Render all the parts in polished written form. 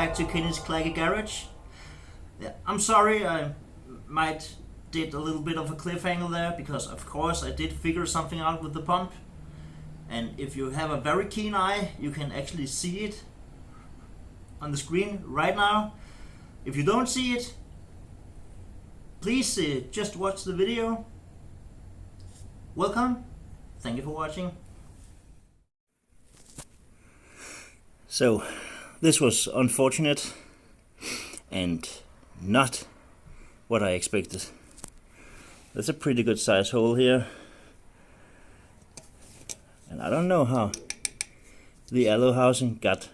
back to Kenny's Claggy Garage. Yeah, I'm sorry I might did a little bit of a cliffhanger there, because of course I did figure something out with the pump. And if you have a very keen eye, you can actually see it on the screen right now. If you don't see it, please just watch the video. Welcome. Thank you for watching. So, this was unfortunate and not what I expected. That's a pretty good size hole here. And I don't know how the alloy housing got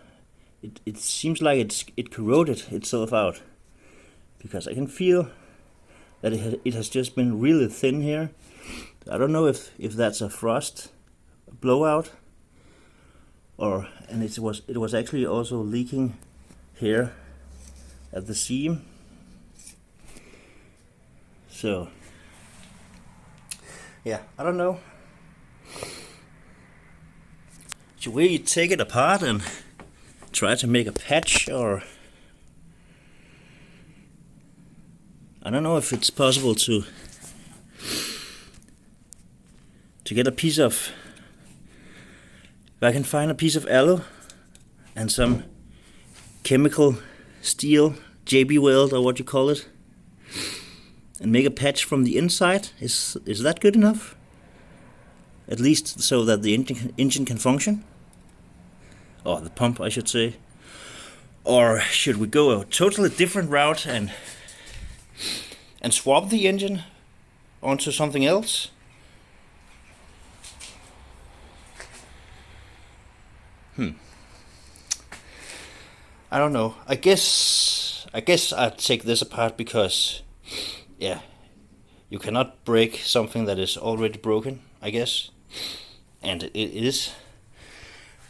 it. It seems like it corroded itself out, because I can feel that it has just been really thin here. I don't know if that's a frost blowout, and it was actually also leaking here at the seam. So yeah, I don't know. Should we take it apart and try to make a patch, or I don't know if it's possible to get a piece of, if I can find a piece of alloy and some chemical steel, JB weld or what you call it, and make a patch from the inside. Is that good enough? At least so that the engine can function, or the pump I should say. Or should we go a totally different route and swap the engine onto something else? I don't know. I guess I'd take this apart, because yeah, you cannot break something that is already broken, I guess. And it is.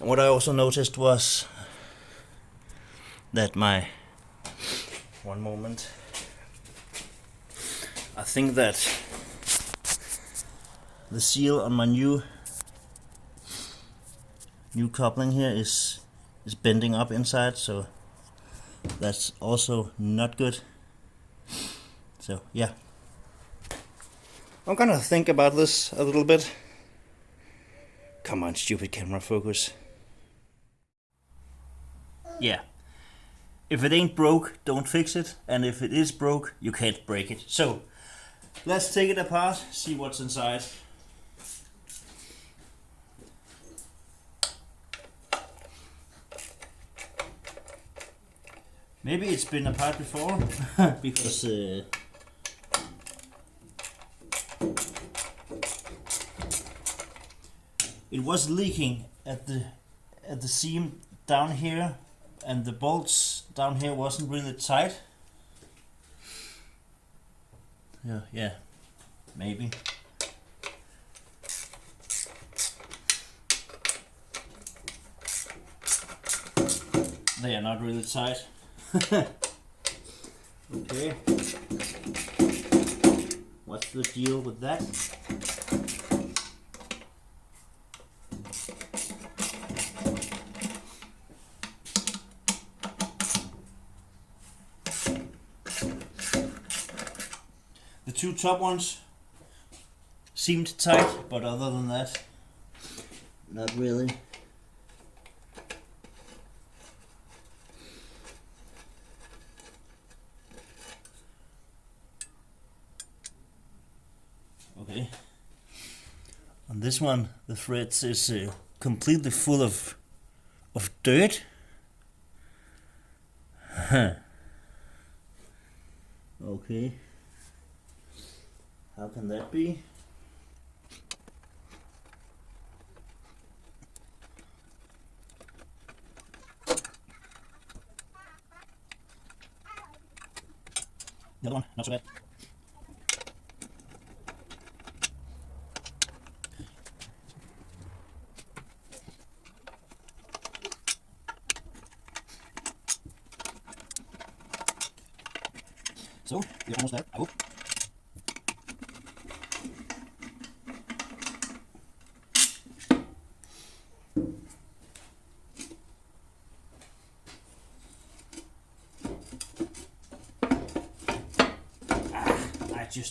And what I also noticed was that one moment, I think that the seal on my new coupling here is bending up inside, so that's also not good. So yeah, I'm gonna think about this a little bit. Come on, stupid camera, focus. Yeah, if it ain't broke, don't fix it, and if it is broke, you can't break it. So let's take it apart, see what's inside. Maybe it's been apart before, because it was leaking at the seam down here, and the bolts down here wasn't really tight. Yeah, maybe. They are not really tight. Okay. What's the deal with that? The two top ones seemed tight, but other than that, not really. Okay. On this one, the threads is completely full of dirt. Okay. How can that be? The other one, not so bad. So, we're almost there, I hope.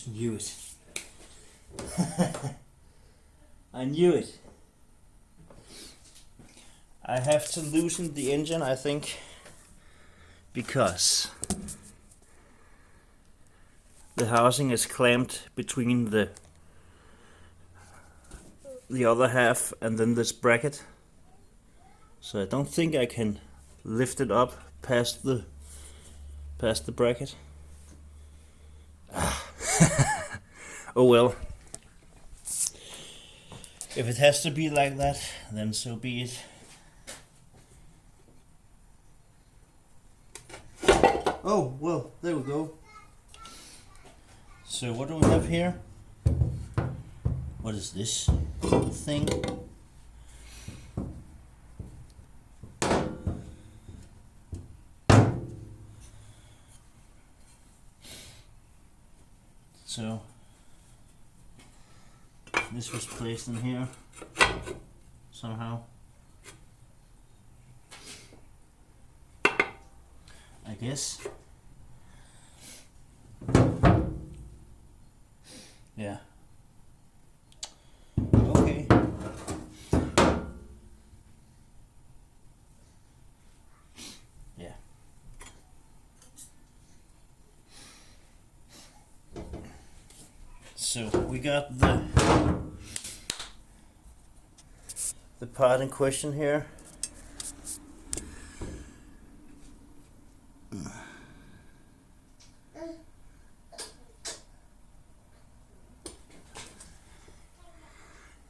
just knew it. I knew it. I have to loosen the engine, I think, because the housing is clamped between the other half and then this bracket. So I don't think I can lift it up past the bracket. Oh well. If it has to be like that, then so be it. Oh, well, there we go. So what do we have here? What is this thing? So this was placed in here somehow. I guess. Yeah. Okay. Yeah. So we got the part in question here.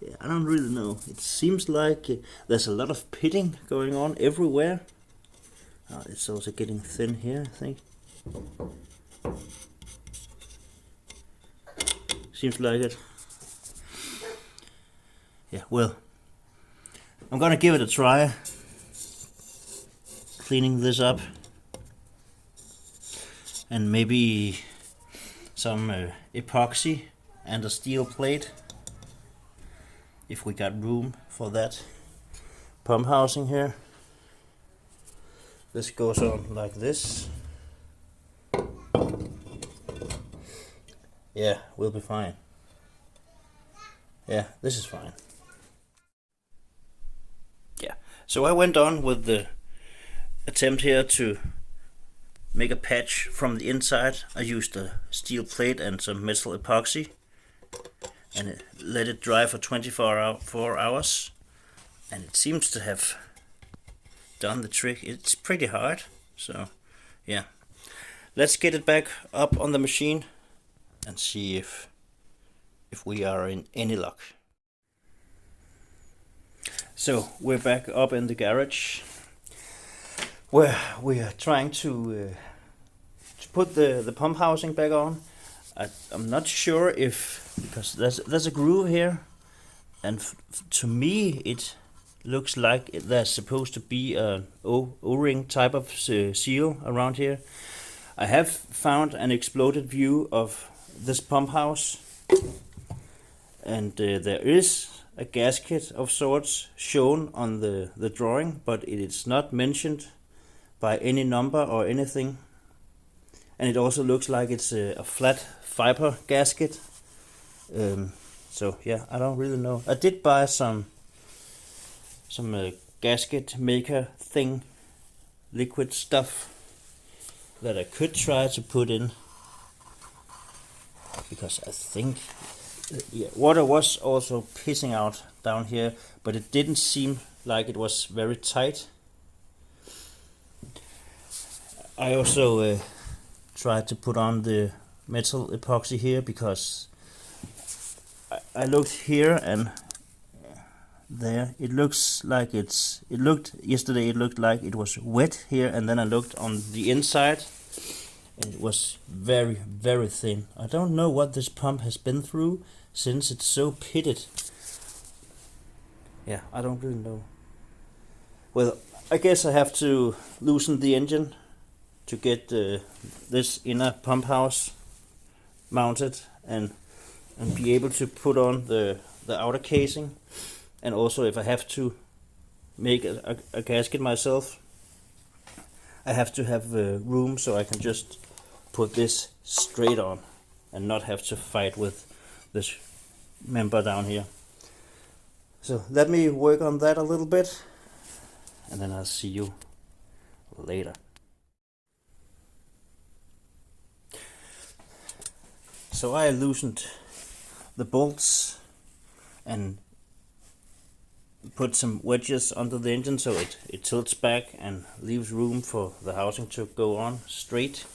Yeah, I don't really know. It seems like there's a lot of pitting going on everywhere. Oh, it's also getting thin here, I think. Seems like it. Yeah, well, I'm gonna give it a try. Cleaning this up. And maybe some epoxy and a steel plate. If we got room for that pump housing here. This goes on like this. Yeah, we'll be fine. Yeah, this is fine. Yeah, so I went on with the attempt here to make a patch from the inside. I used a steel plate and some metal epoxy and let it dry for 24 hours, and it seems to have done the trick. It's pretty hard, so yeah. Let's get it back up on the machine and see if we are in any luck. So we're back up in the garage where we are trying to put the pump housing back on. I'm not sure if, because there's a groove here, and to me it looks like there's supposed to be an O-ring type of seal around here. I have found an exploded view of this pump house, and there is a gasket of sorts shown on the drawing, but it is not mentioned by any number or anything. And it also looks like it's a flat fiber gasket. So yeah, I don't really know. I did buy some gasket maker thing, liquid stuff that I could try to put in, because I think water was also pissing out down here, but it didn't seem like it was very tight. I also tried to put on the metal epoxy here, because I looked here and there. It looks like yesterday it looked like it was wet here, and then I looked on the inside and it was very, very thin. I don't know what this pump has been through since it's so pitted. Yeah, I don't really know. Well, I guess I have to loosen the engine to get this inner pump house mounted and be able to put on the outer casing. And also, if I have to make a gasket myself, I have to have room so I can just put this straight on. and not have to fight with this member down here. So let me work on that a little bit, and then I'll see you later. So I loosened the bolts and put some wedges under the engine so it tilts back and leaves room for the housing to go on straight.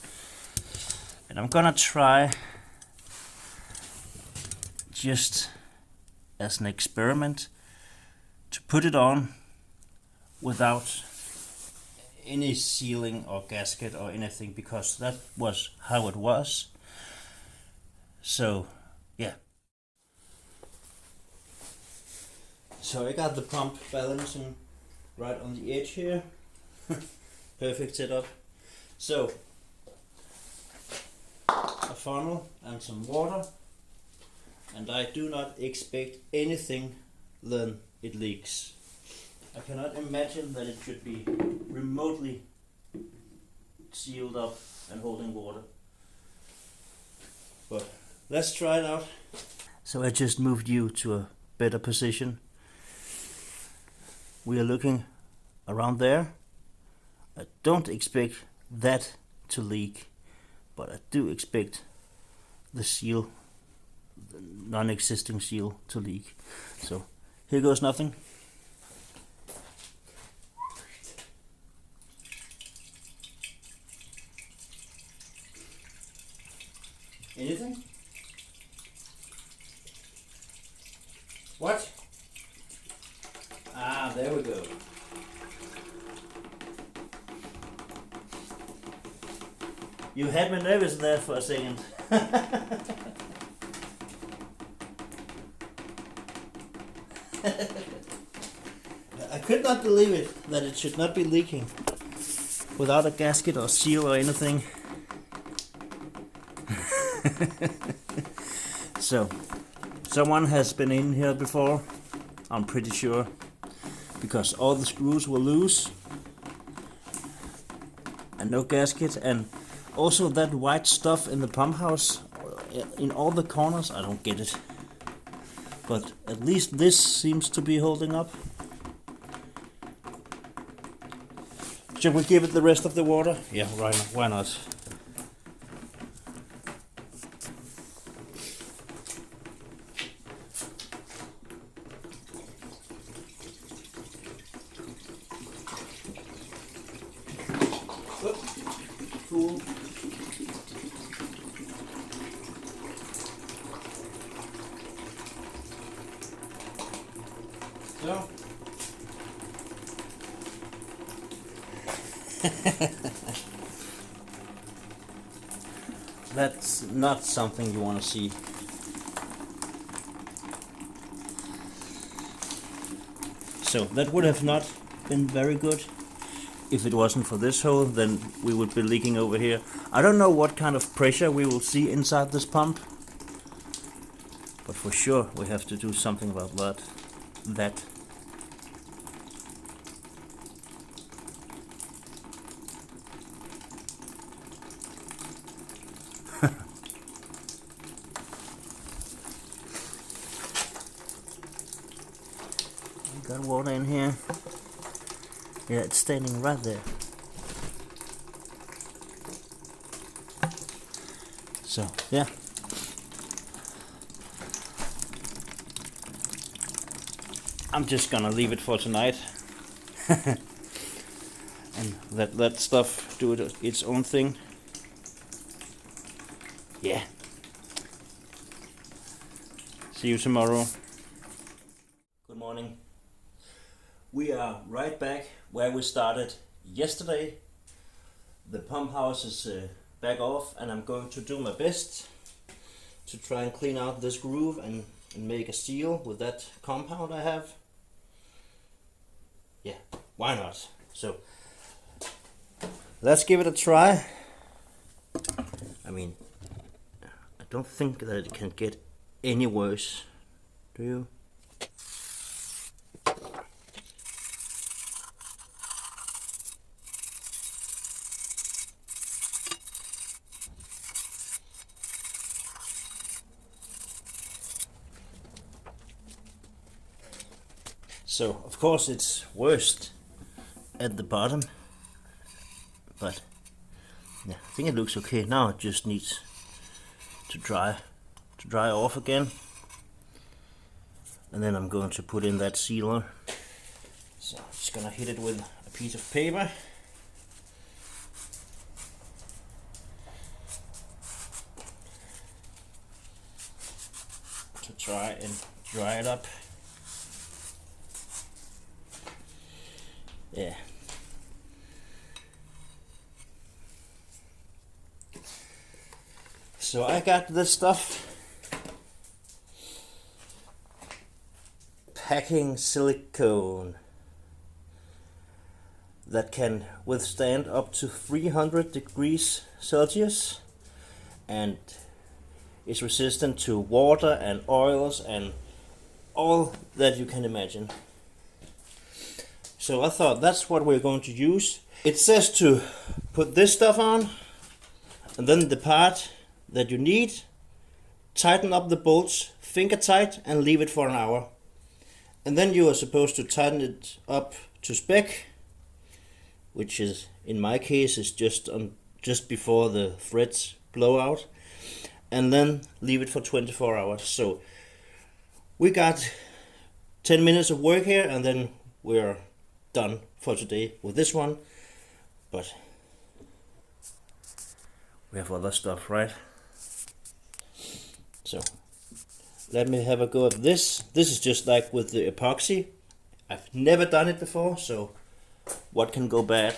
And I'm gonna try, just as an experiment, to put it on without any sealing or gasket or anything, because that was how it was. So yeah. So I got the pump balancing right on the edge here. Perfect setup. So a funnel and some water, and I do not expect anything then it leaks. I cannot imagine that it should be remotely sealed up and holding water. But let's try it out. So I just moved you to a better position. We are looking around there. I don't expect that to leak, but I do expect the seal, the non-existing seal, to leak. So here goes nothing. Anything? What? Ah, there we go. You had me nervous there for a second. I could not believe it, that it should not be leaking without a gasket or seal or anything. So, someone has been in here before, I'm pretty sure, because all the screws were loose and no gasket, and also that white stuff in the pump house in all the corners. I don't get it, but at least this seems to be holding up. Should we give it the rest of the water? Yeah, right. Why not? Cool. So. That's not something you want to see. So that would have not been very good. If it wasn't for this hole, then we would be leaking over here. I don't know what kind of pressure we will see inside this pump, but for sure we have to do something about that. Got water in here. Yeah, it's standing right there. So, yeah. I'm just gonna leave it for tonight. And let that stuff do its own thing. Yeah. See you tomorrow. Good morning. We are right back where we started yesterday. The pump house is back off, and I'm going to do my best to try and clean out this groove and make a seal with that compound I have. Yeah, why not? So let's give it a try. I mean, I don't think that it can get any worse, do you? So of course it's worst at the bottom, but yeah, I think it looks okay. Now it just needs to dry off again, and then I'm going to put in that sealer. So I'm just gonna hit it with a piece of paper. To try and dry it up. Yeah. So I got this stuff. Packing silicone that can withstand up to 300 degrees Celsius and is resistant to water and oils and all that you can imagine. So I thought that's what we're going to use. It says to put this stuff on, and then the part that you need, tighten up the bolts finger tight and leave it for an hour. And then you are supposed to tighten it up to spec, which is, in my case, is just before the threads blow out, and then leave it for 24 hours. So we got 10 minutes of work here, and then we're done for today with this one. But we have other stuff, right? So let me have a go at this. This is just like with the epoxy. I've never done it before, so what can go bad?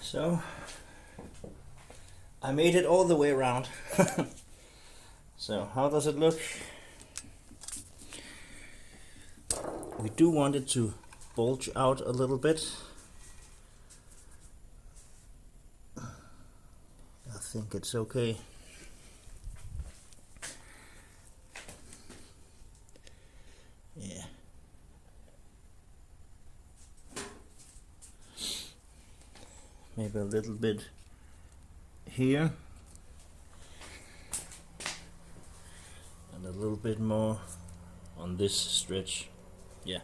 So I made it all the way around. So how does it look? We do want it to bulge out a little bit. I think it's okay. Yeah. Maybe a little bit here. And a little bit more on this stretch. Yeah.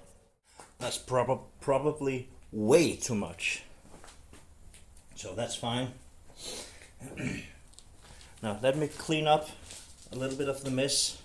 That's probably way too much. So that's fine. Now let me clean up a little bit of the mess.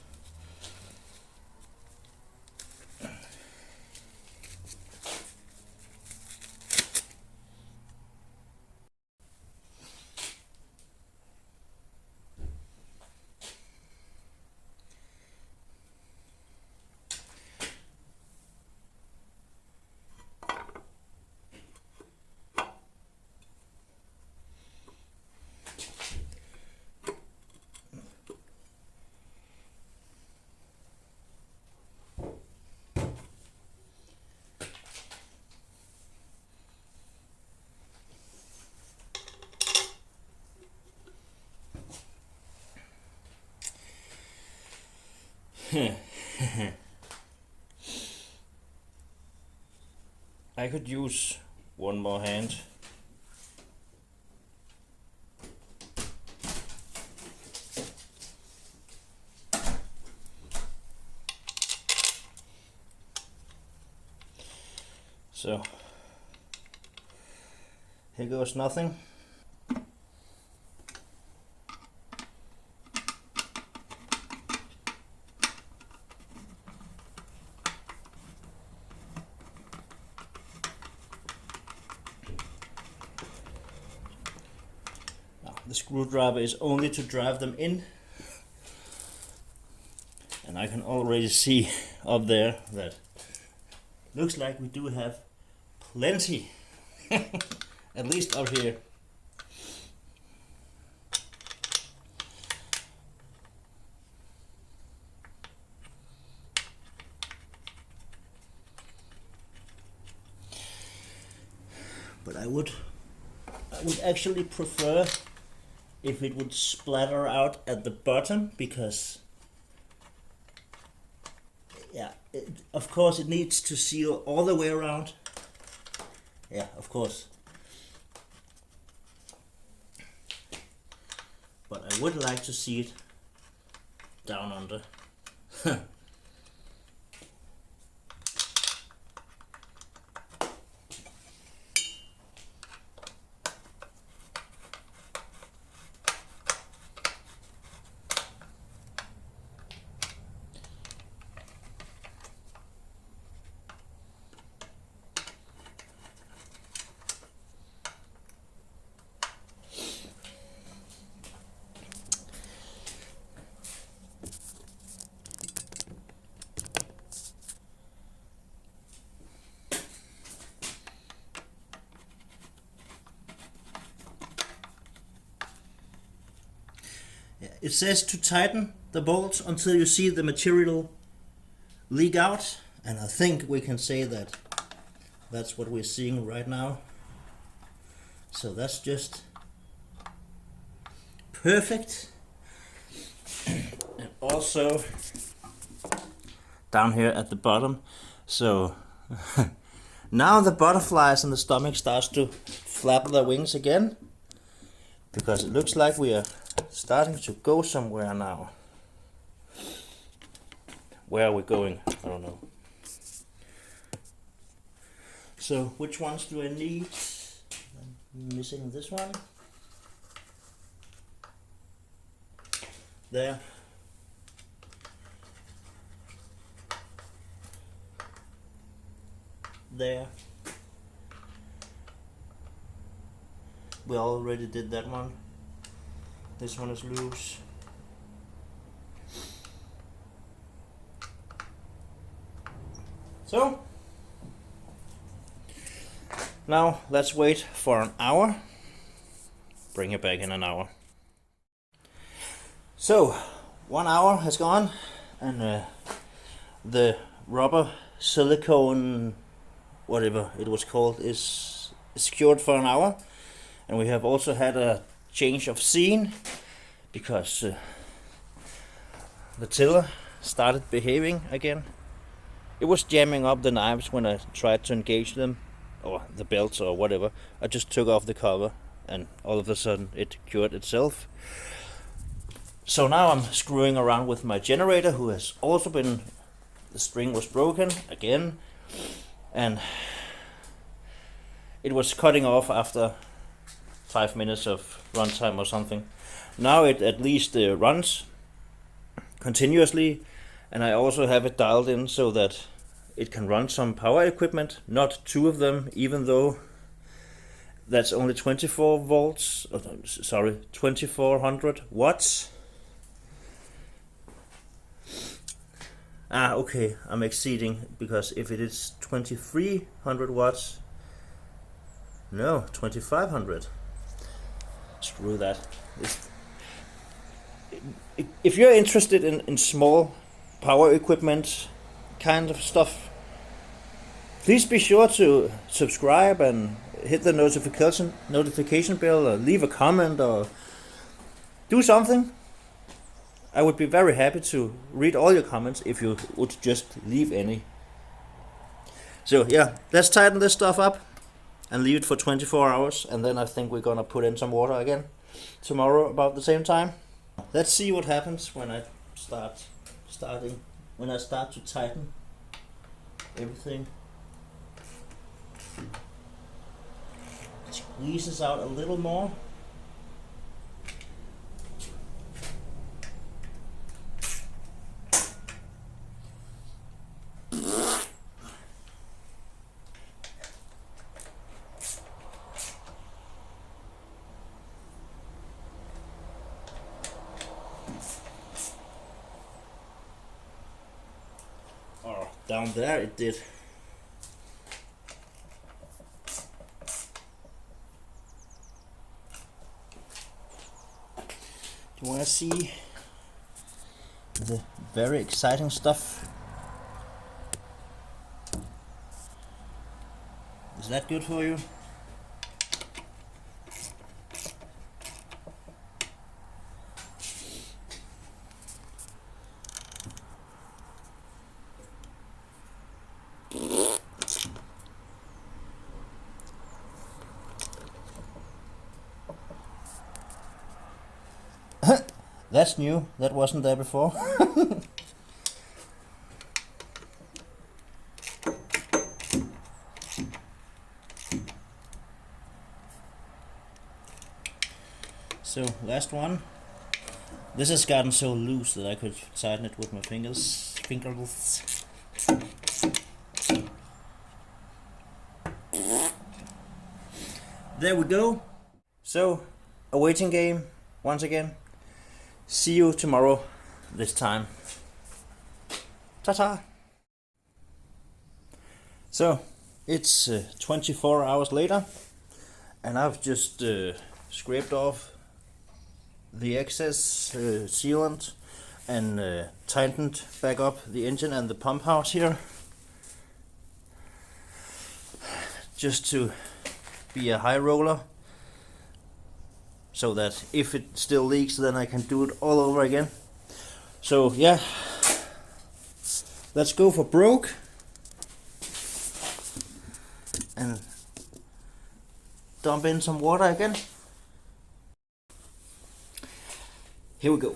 I could use one more hand. So here goes nothing. The screwdriver is only to drive them in, and I can already see up there that looks like we do have plenty, at least up here. But I would actually prefer if it would splatter out at the bottom, because yeah, of course it needs to seal all the way around. Yeah, of course. But I would like to see it down under. It says to tighten the bolts until you see the material leak out, and I think we can say that that's what we're seeing right now. So that's just perfect. And also down here at the bottom, so now the butterflies in the stomach starts to flap their wings again, because it looks like we are starting to go somewhere now. Where are we going? I don't know. So which ones do I need? I'm missing this one. There. There. We already did that one. This one is loose. So now let's wait for an hour. Bring it back in an hour. So 1 hour has gone, and the rubber silicone, whatever it was called, is secured for an hour. And we have also had a change of scene, because the tiller started behaving again. It was jamming up the knives when I tried to engage them, or the belts or whatever. I just took off the cover and all of a sudden it cured itself. So now I'm screwing around with my generator, who has also been, the string was broken again, and it was cutting off after 5 minutes of runtime or something. Now it at least runs continuously, and I also have it dialed in so that it can run some power equipment, not two of them, even though that's only 24 volts, sorry, 2400 watts. Okay, I'm exceeding, because if it is 2300 watts, no, 2500. Screw that. If you're interested in small power equipment kind of stuff, please be sure to subscribe and hit the notification bell, or leave a comment, or do something. I would be very happy to read all your comments if you would just leave any. So yeah, let's tighten this stuff up and leave it for 24 hours, and then I think we're gonna put in some water again tomorrow about the same time. Let's see what happens when I start to tighten everything. It squeezes out a little more. Down there it did. Do you want to see the very exciting stuff? Is that good for you? That's new, that wasn't there before. So, last one. This has gotten so loose that I could tighten it with my fingers. There we go. So, a waiting game once again. See you tomorrow this time. Ta-ta! So, it's 24 hours later, and I've just scraped off the excess sealant and tightened back up the engine and the pump house here, just to be a high roller, so that if it still leaks, then I can do it all over again. So yeah, let's go for broke and dump in some water again. Here we go.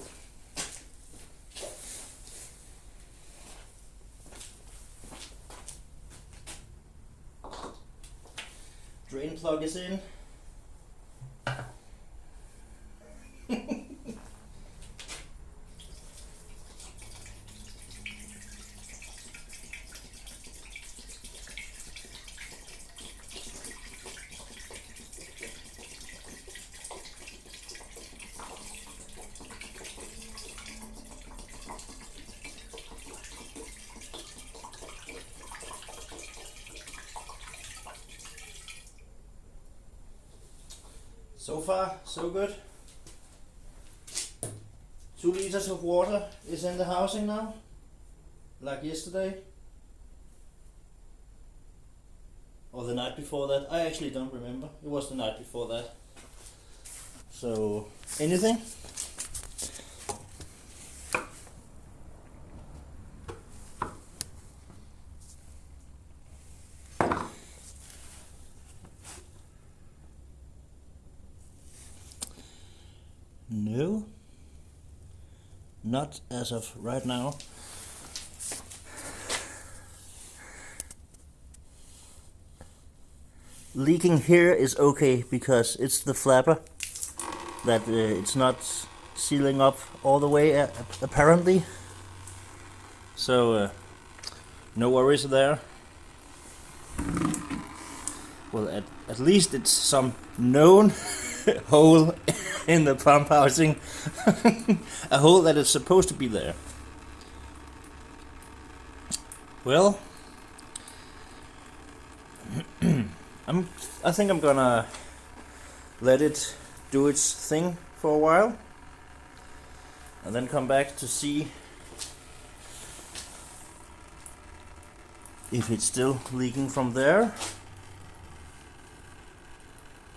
Drain plug is in. So far, so good. 2 liters of water is in the housing now, like yesterday. Or the night before that. I actually don't remember. It was the night before that. So, anything? No, not as of right now. Leaking here is okay because it's the flapper that it's not sealing up all the way apparently. So no worries there. Well, at least it's some known hole in the pump housing. A hole that is supposed to be there. Well, I think I'm gonna let it do its thing for a while and then come back to see if it's still leaking from there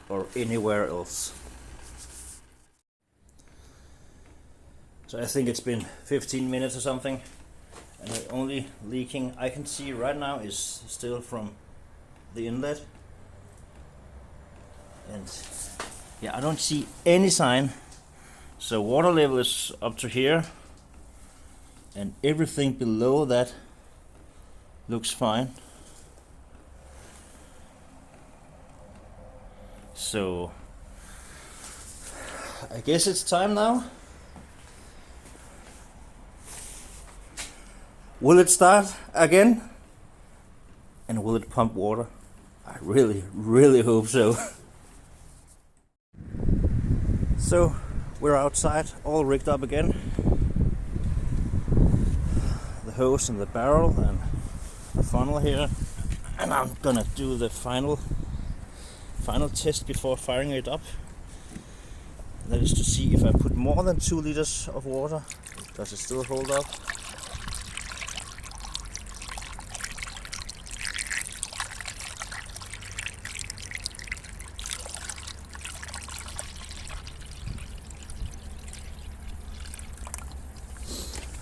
or anywhere else. So I think it's been 15 minutes or something, and the only leaking I can see right now is still from the inlet. And yeah, I don't see any sign. So water level is up to here, and everything below that looks fine. So I guess it's time now. Will it start again? And will it pump water? I really hope so. So we're outside, all rigged up again. The hose and the barrel and the funnel here. And I'm gonna do the final test before firing it up. That is to see if I put more than 2 liters of water, does it still hold up?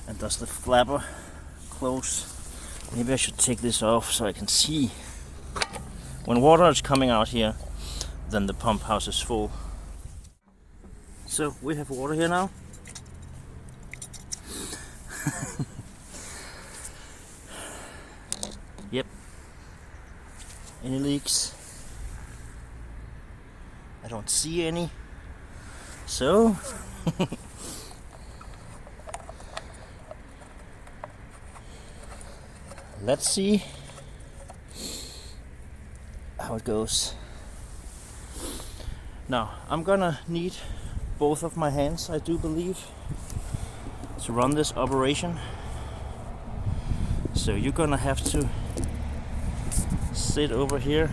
And does the flapper close? Maybe I should take this off so I can see. When water is coming out here, then the pump house is full. So we have water here now. Any leaks? I don't see any. So let's see how it goes. Now I'm gonna need both of my hands, I do believe, to run this operation. So you're gonna have to sit over here.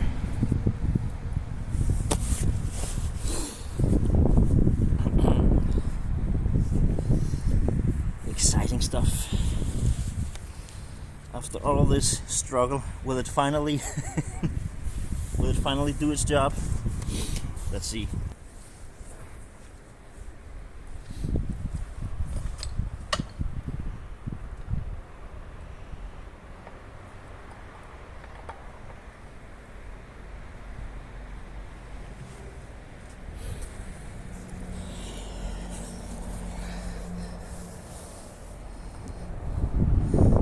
Exciting stuff. After all this struggle, will it finally will it finally do its job? Let's see.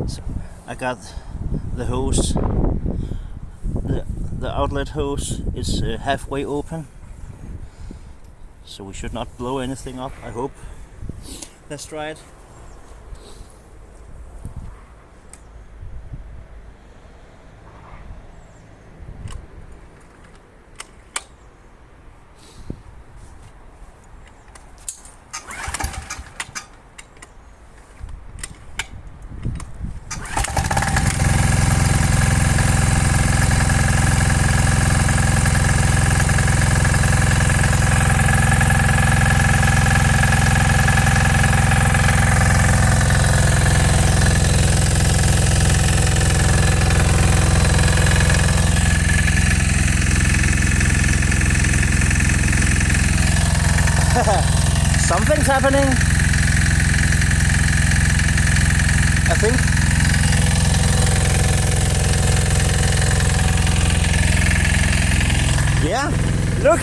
So I got the hose, the outlet hose is halfway open, so we should not blow anything up, I hope. Let's try it. Something's happening, I think. Yeah, look.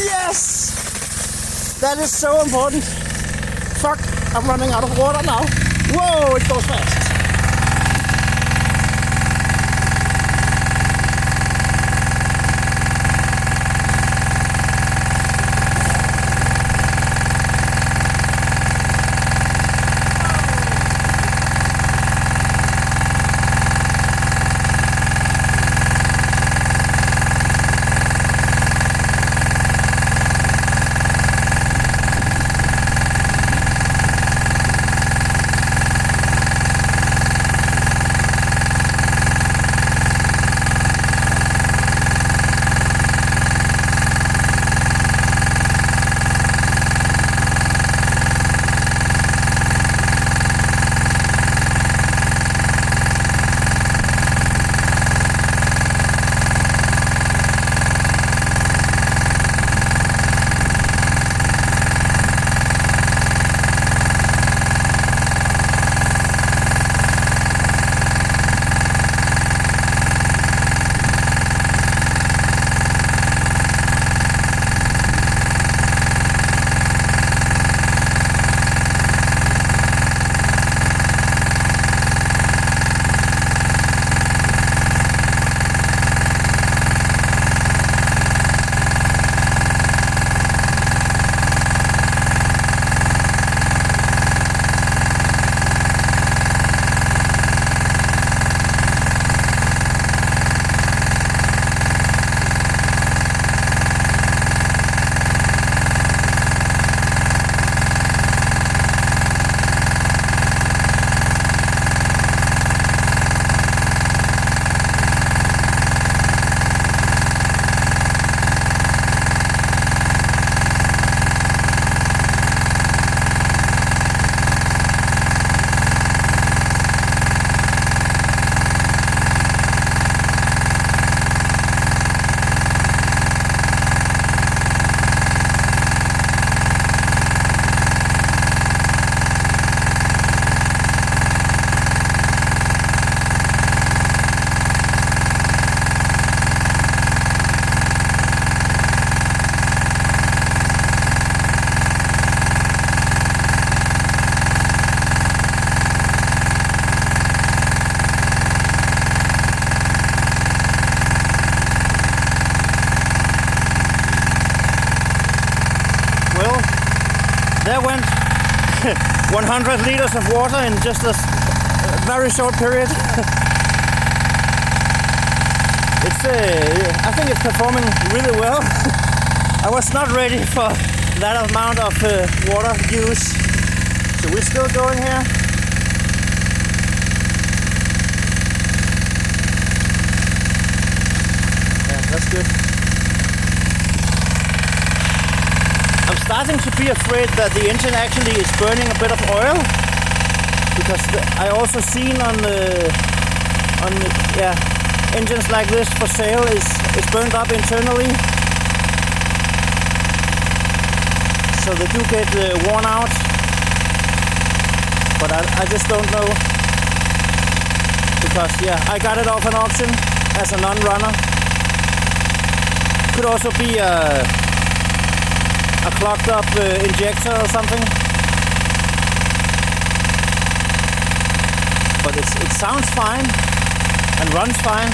Yes! That is so important. Fuck, I'm running out of water now. Whoa, it goes fast. There went 100 liters of water in just a very short period. I think it's performing really well. I was not ready for that amount of water use. So we're still going here. Yeah, that's good. I'm starting to be afraid that the engine actually is burning a bit of oil, because I also seen on engines like this for sale is burned up internally, so they do get worn out. But I just don't know, because I got it off an auction as a non-runner. Could also be a clogged up injector or something. But it sounds fine and runs fine.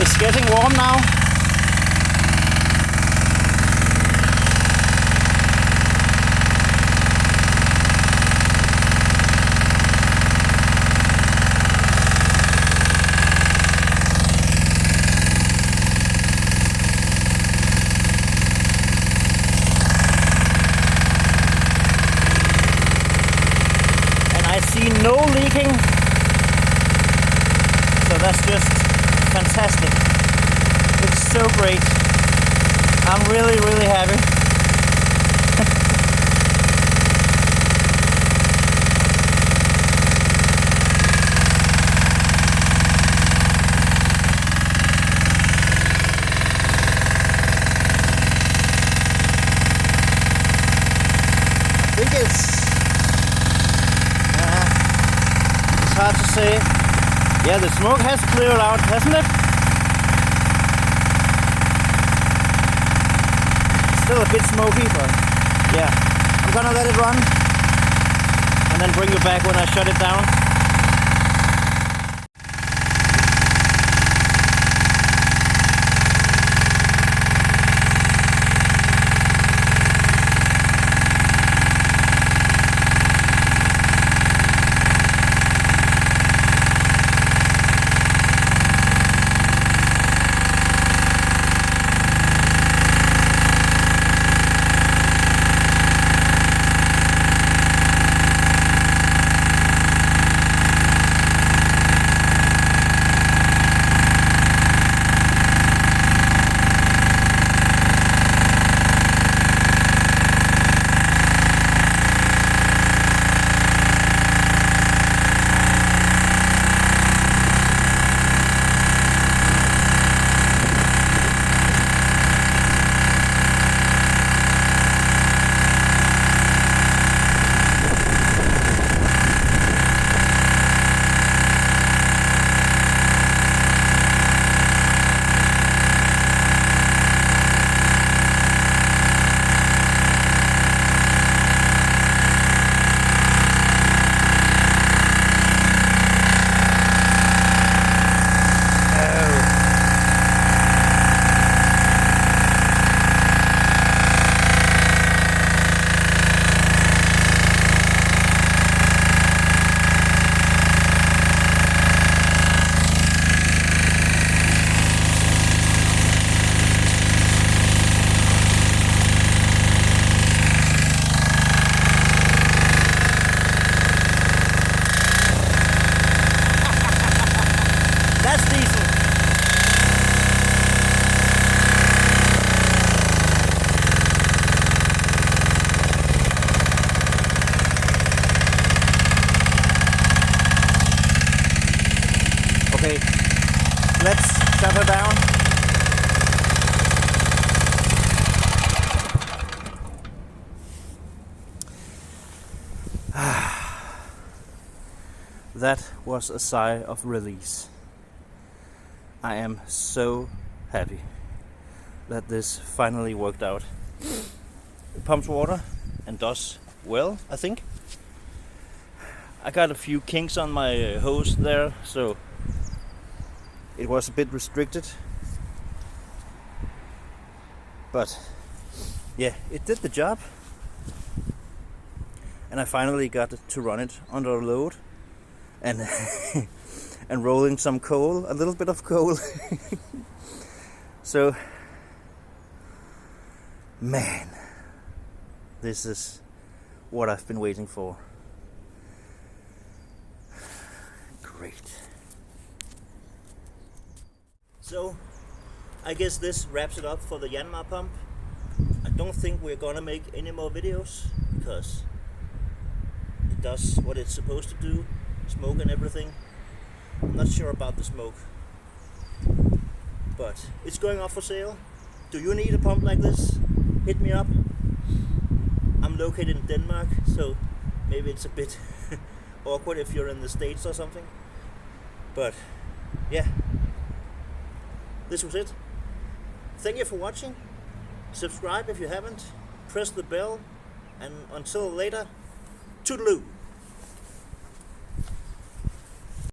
It's getting warm now. And I see no leaking. So that's just fantastic. It's so great. I'm really, really happy. I think it's hard to say. Yeah, the smoke has cleared out, hasn't it? Still a bit smoky, but yeah. I'm gonna let it run and then bring you back when I shut it down. That was a sigh of release. I am so happy that this finally worked out. It pumps water and does well, I think. I got a few kinks on my hose there, so it was a bit restricted. But yeah, it did the job. And I finally got to run it under a load and and rolling some coal, a little bit of coal. So, man, this is what I've been waiting for. Great. So, I guess this wraps it up for the Yanmar pump. I don't think we're gonna make any more videos because it does what it's supposed to do, smoke and everything. I'm not sure about the smoke, but it's going up for sale. Do you need a pump like this? Hit me up. I'm located in Denmark, so maybe it's a bit awkward if you're in the States or something. But yeah, this was it. Thank you for watching. Subscribe if you haven't. Press the bell, and until later, toodaloo.